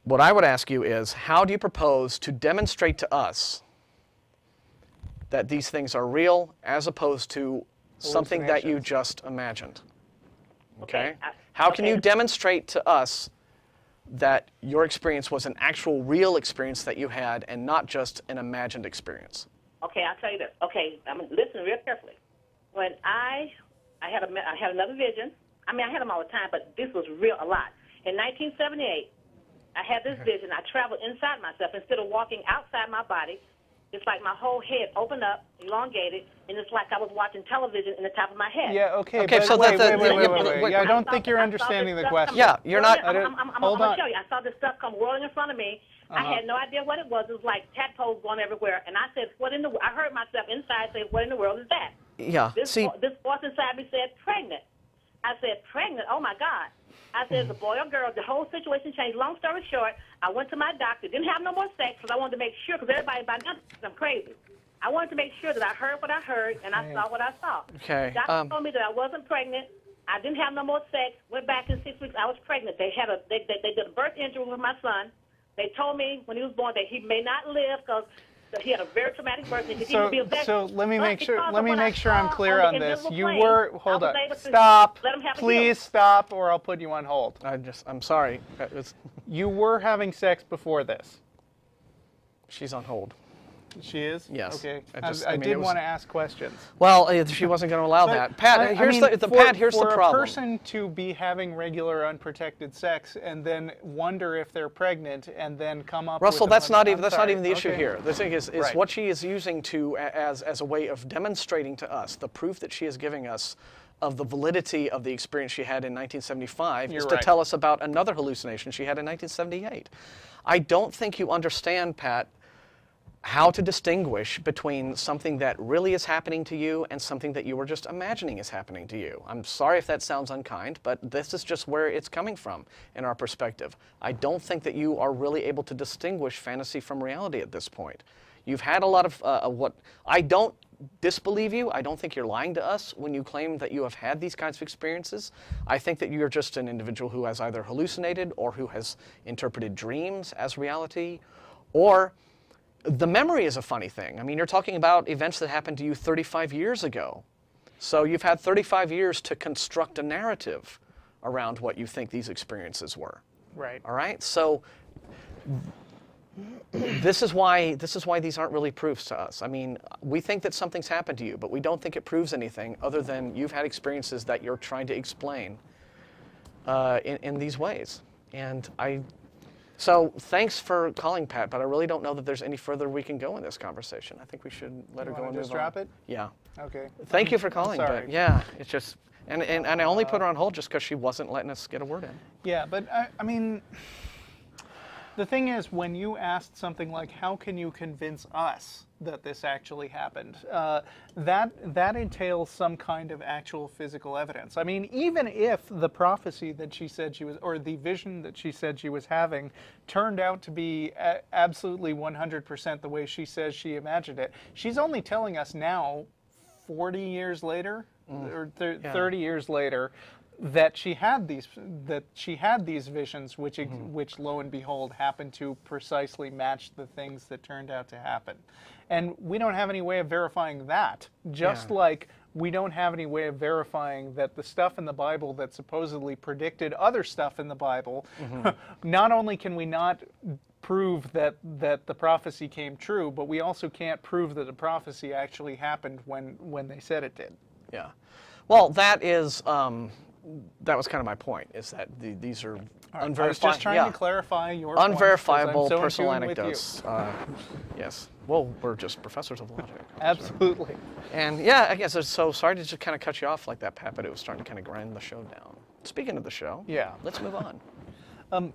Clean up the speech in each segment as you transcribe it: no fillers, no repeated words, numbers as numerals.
what I would ask you is, how do you propose to demonstrate to us that these things are real as opposed to something that you just imagined? Okay? How can you demonstrate to us that your experience was an actual real experience that you had and not just an imagined experience? Okay, I'll tell you this. Okay, I'm listening real carefully. When I had another vision. I mean, I had them all the time, but this was real a lot. In 1978, I had this vision. I traveled inside myself instead of walking outside my body. It's like my whole head opened up, elongated, and it's like I was watching television in the top of my head. Yeah, okay, okay, but so wait. Yeah, I don't think you're understanding the question. Yeah, you're not. I'm going to show you. I saw this stuff come whirling in front of me. I had no idea what it was. It was like tadpoles going everywhere. And I said, I heard myself inside say, what in the world is that? Yeah, This voice inside me said, pregnant. I said, pregnant? Oh, my God. I said, the boy or girl, the whole situation changed. Long story short, I went to my doctor, didn't have no more sex because I wanted to make sure, because everybody by now thinks I'm crazy. I wanted to make sure that I heard what I heard and I saw what I saw. Okay. Doctor told me that I wasn't pregnant. I didn't have no more sex. Went back in 6 weeks. I was pregnant. They did a birth injury with my son. They told me when he was born that he may not live because he had a very traumatic birth. So let me make sure. Let me make sure I'm clear on this. You were hold on. Stop. Please stop, or I'll put you on hold. I'm sorry. You were having sex before this. She's on hold. She is? Yes. Okay. I did want to ask questions. Well, she wasn't going to allow that. Pat, here's the problem. For a person to be having regular unprotected sex and then wonder if they're pregnant and then come up Russell, with that's not even the issue here. The thing is right. What she is using as a way of demonstrating to us the proof that she is giving us of the validity of the experience she had in 1975 is to tell us about another hallucination she had in 1978. I don't think you understand, Pat, how to distinguish between something that really is happening to you and something that you were just imagining is happening to you. I'm sorry if that sounds unkind, but this is just where it's coming from in our perspective. I don't think that you are really able to distinguish fantasy from reality at this point. You've had a lot of I don't disbelieve you. I don't think you're lying to us when you claim that you have had these kinds of experiences. I think that you're just an individual who has either hallucinated or who has interpreted dreams as reality, or the memory is a funny thing. I mean, you're talking about events that happened to you 35 years ago. So you've had 35 years to construct a narrative around what you think these experiences were. Right. All right? So this is why these aren't really proofs to us. I mean, we think that something's happened to you, but we don't think it proves anything other than you've had experiences that you're trying to explain in these ways. And So thanks for calling, Pat, but I really don't know that there's any further we can go in this conversation. I think we should let her go and just move on. drop it? Yeah. Okay. Thank you for calling. Sorry. But yeah, it's just, and I only put her on hold just because she wasn't letting us get a word in. Yeah, but I mean, the thing is, when you asked something like, how can you convince us that this actually happened, that entails some kind of actual physical evidence. I mean, even if the prophecy that she said she was, or the vision that she said she was having, turned out to be absolutely 100% the way she says she imagined it, she's only telling us now, 40 years later, or 30 years later, that she had these visions, which lo and behold happened to precisely match the things that turned out to happen, and we don't have any way of verifying that. Just like we don't have any way of verifying that the stuff in the Bible that supposedly predicted other stuff in the Bible, not only can we not prove that the prophecy came true, but we also can't prove that the prophecy actually happened when they said it did. Yeah. Well, that is. That was kind of my point, is that these are unverifiable. I was just trying to clarify your point, unverifiable so personal anecdotes. Yes. Well, we're just professors of logic. Absolutely. And yeah, I guess so. Sorry to just kind of cut you off like that, Pat, but it was starting to kind of grind the show down. Speaking of the show, let's move on.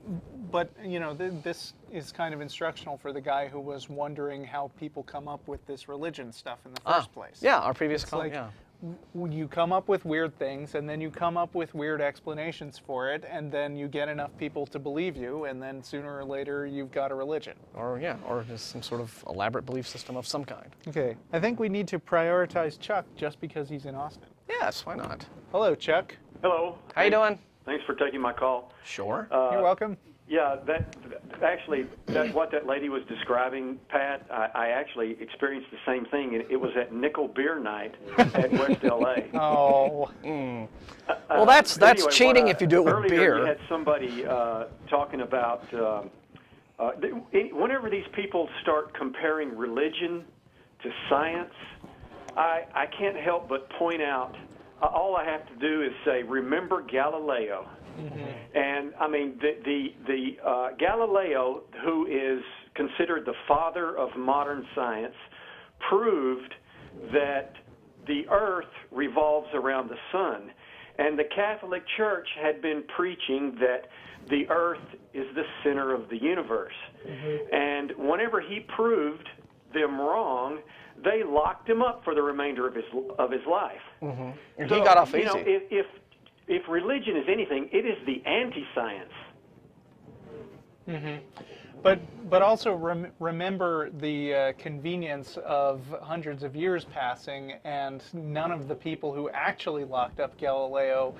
But you know, this is kind of instructional for the guy who was wondering how people come up with this religion stuff in the first place. Yeah, our previous call. Like, you come up with weird things, and then you come up with weird explanations for it, and then you get enough people to believe you, and then sooner or later you've got a religion. Or just some sort of elaborate belief system of some kind. Okay, I think we need to prioritize Chuck just because he's in Austin. Yes, why not? Hello, Chuck. Hello. How you doing? Thanks for taking my call. Sure. You're welcome. Yeah, actually, what that lady was describing, Pat, I actually experienced the same thing. It was at Nickel Beer Night at West L.A. Oh. Well, that's anyway, cheating if you do it with earlier beer. You had somebody talking about whenever these people start comparing religion to science, I can't help but point out, all I have to do is say, remember Galileo. Mm-hmm. And I mean, the Galileo, who is considered the father of modern science, proved that the Earth revolves around the sun. And the Catholic Church had been preaching that the Earth is the center of the universe. Mm-hmm. And whenever he proved them wrong, they locked him up for the remainder of his life. Mm-hmm. And so, he got off easy. You know, if religion is anything, it is the anti-science. Mm-hmm. But also remember the convenience of hundreds of years passing and none of the people who actually locked up Galileo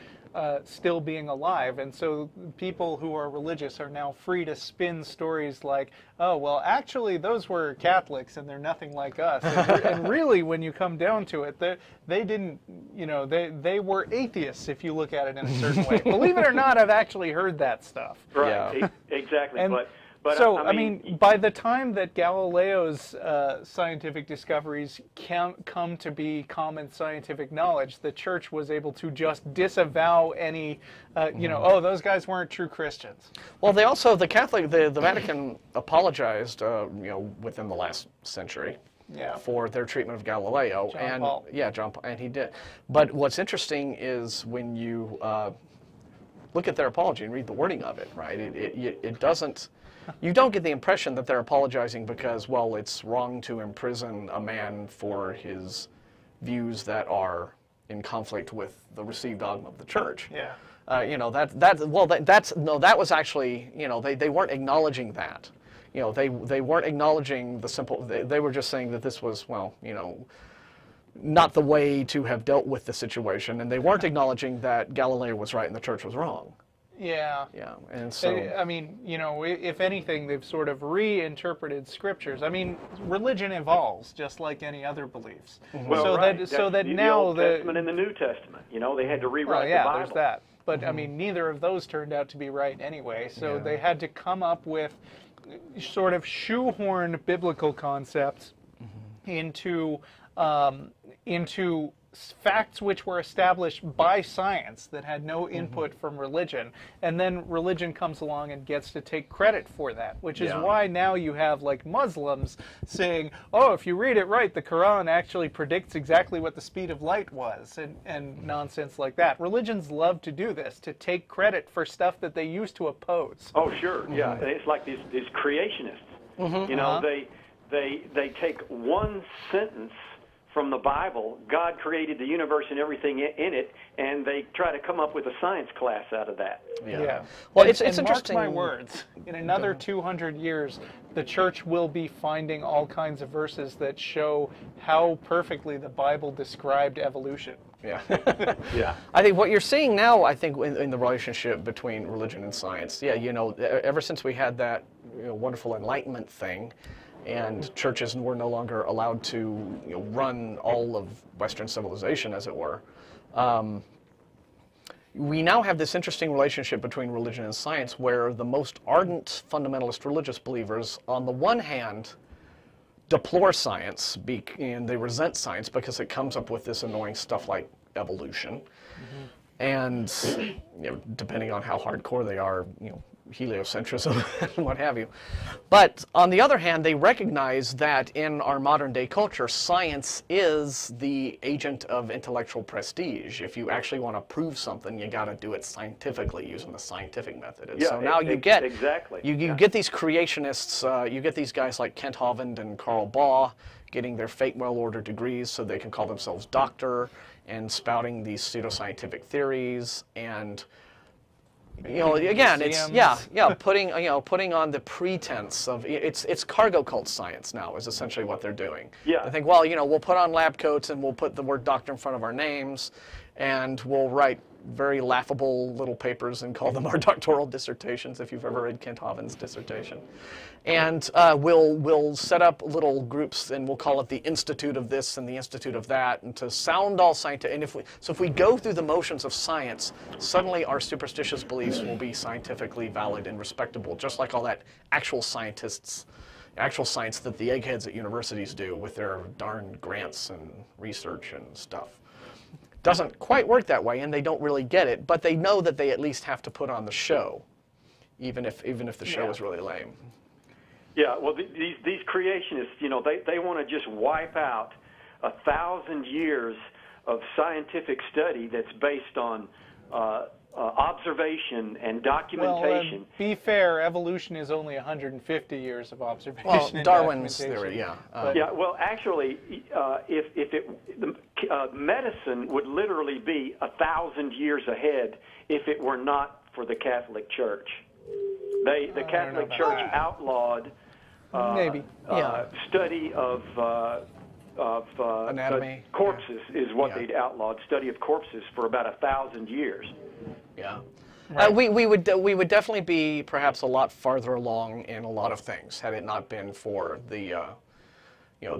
still being alive. And so people who are religious are now free to spin stories like, oh, well, actually, those were Catholics and they're nothing like us. And really, when you come down to it, they didn't, you know, they were atheists if you look at it in a certain way. Believe it or not, I've actually heard that stuff. Right, yeah. Exactly. But so, I mean, by the time that Galileo's scientific discoveries come to be common scientific knowledge, the church was able to just disavow any, you know, oh, those guys weren't true Christians. Well, they also, the Vatican apologized, you know, within the last century. Yeah. For their treatment of Galileo. John Paul. Yeah, John Paul, and he did. But what's interesting is when you look at their apology and read the wording of it, right? It doesn't. You don't get the impression that they're apologizing because, well, it's wrong to imprison a man for his views that are in conflict with the received dogma of the church. Yeah. You know, that was actually, you know, they weren't acknowledging that. You know, they weren't acknowledging the simple, they were just saying that this was, well, you know, not the way to have dealt with the situation, and they weren't acknowledging that Galileo was right and the church was wrong. Yeah. Yeah, and so... I mean, you know, if anything, they've sort of reinterpreted scriptures. I mean, religion evolves, just like any other beliefs. Mm-hmm. Well, so that the now Old Testament and the New Testament, you know, they had to rewrite the Bible. There's that. But, I mean, neither of those turned out to be right anyway, so they had to come up with sort of shoehorn biblical concepts into facts which were established by science that had no input from religion, and then religion comes along and gets to take credit for that, which is why now you have like Muslims saying, oh, if you read it right, the Quran actually predicts exactly what the speed of light was, and nonsense like that. Religions love to do this, to take credit for stuff that they used to oppose. Oh, sure, yeah. It's like these creationists. You know, they take one sentence from the Bible, God created the universe and everything in it, and they try to come up with a science class out of that. Yeah. Well, it's interesting. Mark my words, in another 200 years, the church will be finding all kinds of verses that show how perfectly the Bible described evolution. Yeah. Yeah. I think what you're seeing now, I think, in the relationship between religion and science, you know, ever since we had that wonderful Enlightenment thing, and churches were no longer allowed to run all of Western civilization, as it were. We now have this interesting relationship between religion and science where the most ardent fundamentalist religious believers, on the one hand, deplore science and they resent science because it comes up with this annoying stuff like evolution. And depending on how hardcore they are, heliocentrism and what have you. But on the other hand, they recognize that in our modern day culture, science is the agent of intellectual prestige. If you actually want to prove something, you got to do it scientifically using the scientific method. And so now you get you get these creationists, you get these guys like Kent Hovind and Karl Baugh getting their fake mail-order degrees so they can call themselves doctor and spouting these pseudoscientific theories and again, it's putting on the pretense of it's cargo cult science now is essentially what they're doing. Yeah. I think, well, we'll put on lab coats and we'll put the word doctor in front of our names, and we'll write very laughable little papers and call them our doctoral dissertations, if you've ever read Kent Hovind's dissertation. And we'll set up little groups, and we'll call it the Institute of this and the Institute of that, and to sound all scientific. And if we go through the motions of science, suddenly our superstitious beliefs will be scientifically valid and respectable, just like all that actual science that the eggheads at universities do with their darn grants and research and stuff. Doesn't quite work that way, and they don't really get it, but they know that they at least have to put on the show, even if the show is really lame. Yeah, well, these creationists, you know, they want to just wipe out 1,000 years of scientific study that's based on observation and documentation. Well, be fair, evolution is only 150 years of observation. Well, and Darwin's theory, yeah. Yeah, well, actually, medicine would literally be 1,000 years ahead if it were not for the Catholic Church. The Catholic Church outlawed study of anatomy, corpses is what they'd outlawed. Study of corpses for about 1,000 years. Yeah, right. we would definitely be perhaps a lot farther along in a lot of things had it not been for the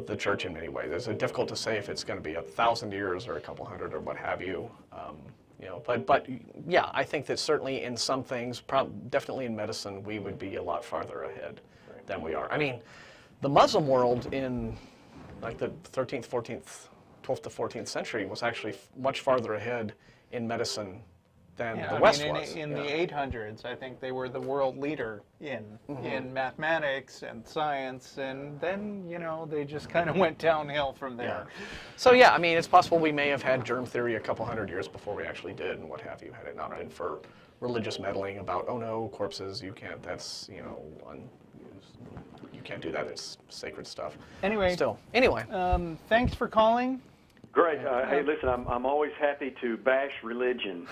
the church in many ways. It's difficult to say if it's going to be 1,000 years or a couple hundred or what have you. But yeah, I think that certainly in some things, definitely in medicine, we would be a lot farther ahead than we are. I mean, the Muslim world in like the 13th, 14th, 12th to 14th century was actually much farther ahead in medicine than the West was. In the 800s, I think they were the world leader in mathematics and science, and then, they just kind of went downhill from there. Yeah. So yeah, I mean, it's possible we may have had germ theory a couple hundred years before we actually did, and what have you, had it not been for religious meddling about, oh no, corpses, you can't, that's, you can't do that, it's sacred stuff. Anyway. Thanks for calling. Great. Hey, listen, I'm always happy to bash religion.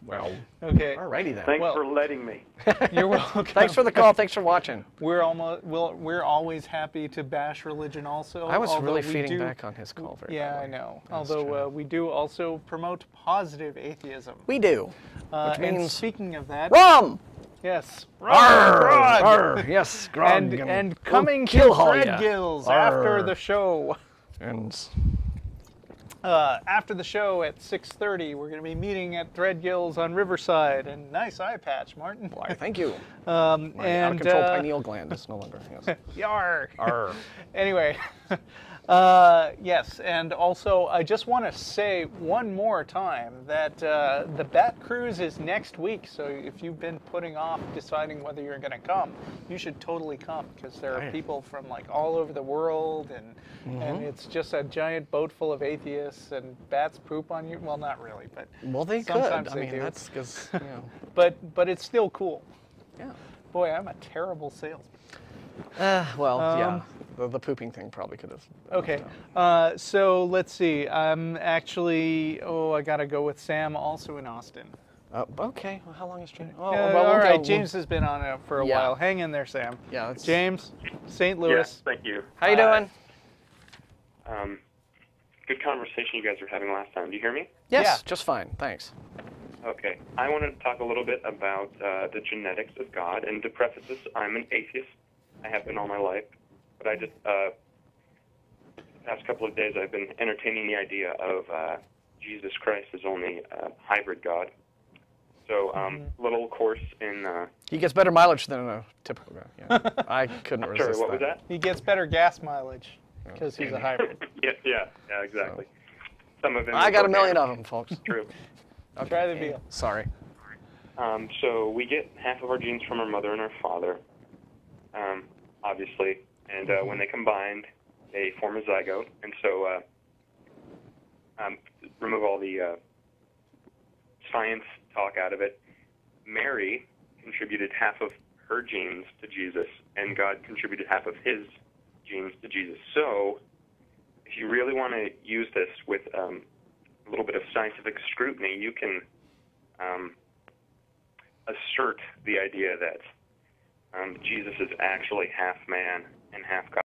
Well, okay. Alrighty then. Thanks for letting me. You're welcome. Thanks for the call. Thanks for watching. We're always happy to bash religion also. I was really feeding back on his call very Yeah, I know. Although we do also promote positive atheism. We do. Which means and speaking of that, rum. Yes. Grog. Yes, grog. And coming to Fred Gills after the show. And after the show at 6:30, we're going to be meeting at Threadgills on Riverside. And nice eye patch, Martin. Why, thank you. My out-of-control pineal gland is no longer. Yes. Yar. Arr. Anyway, yes, and also I just want to say one more time that the Bat Cruise is next week. So if you've been putting off deciding whether you're going to come, you should totally come, because there are people from like all over the world, and it's just a giant boat full of atheists, and bats poop on you. Well, not really, but they sometimes could. they do. That's because But it's still cool. Yeah. Boy, I'm a terrible salesman. Yeah. The pooping thing probably could have. Okay. So let's see. I'm actually. I gotta go with Sam, also in Austin. Okay. Well, how long is James? All right. James has been on it for a while. Hang in there, Sam. Yeah. James, St. Louis. Yes, thank you. How you doing? Good conversation you guys were having last time. Do you hear me? Yes. Just fine. Thanks. Okay. I wanted to talk a little bit about the genetics of God. And to preface this, I'm an atheist. I have been all my life. But I just, the past couple of days, I've been entertaining the idea of Jesus Christ as only a hybrid God. So, little course in... he gets better mileage than a typical guy. Yeah. I couldn't resist Sorry, what was that? He gets better gas mileage because he's a hybrid. Yeah, exactly. So, some of them... I got a million of them, folks. True. Okay. Try the deal. Sorry. So we get half of our genes from our mother and our father, obviously. And when they combined, they form a zygote. And so remove all the science talk out of it. Mary contributed half of her genes to Jesus, and God contributed half of his genes to Jesus. So if you really want to use this with a little bit of scientific scrutiny, you can assert the idea that Jesus is actually half man and half God.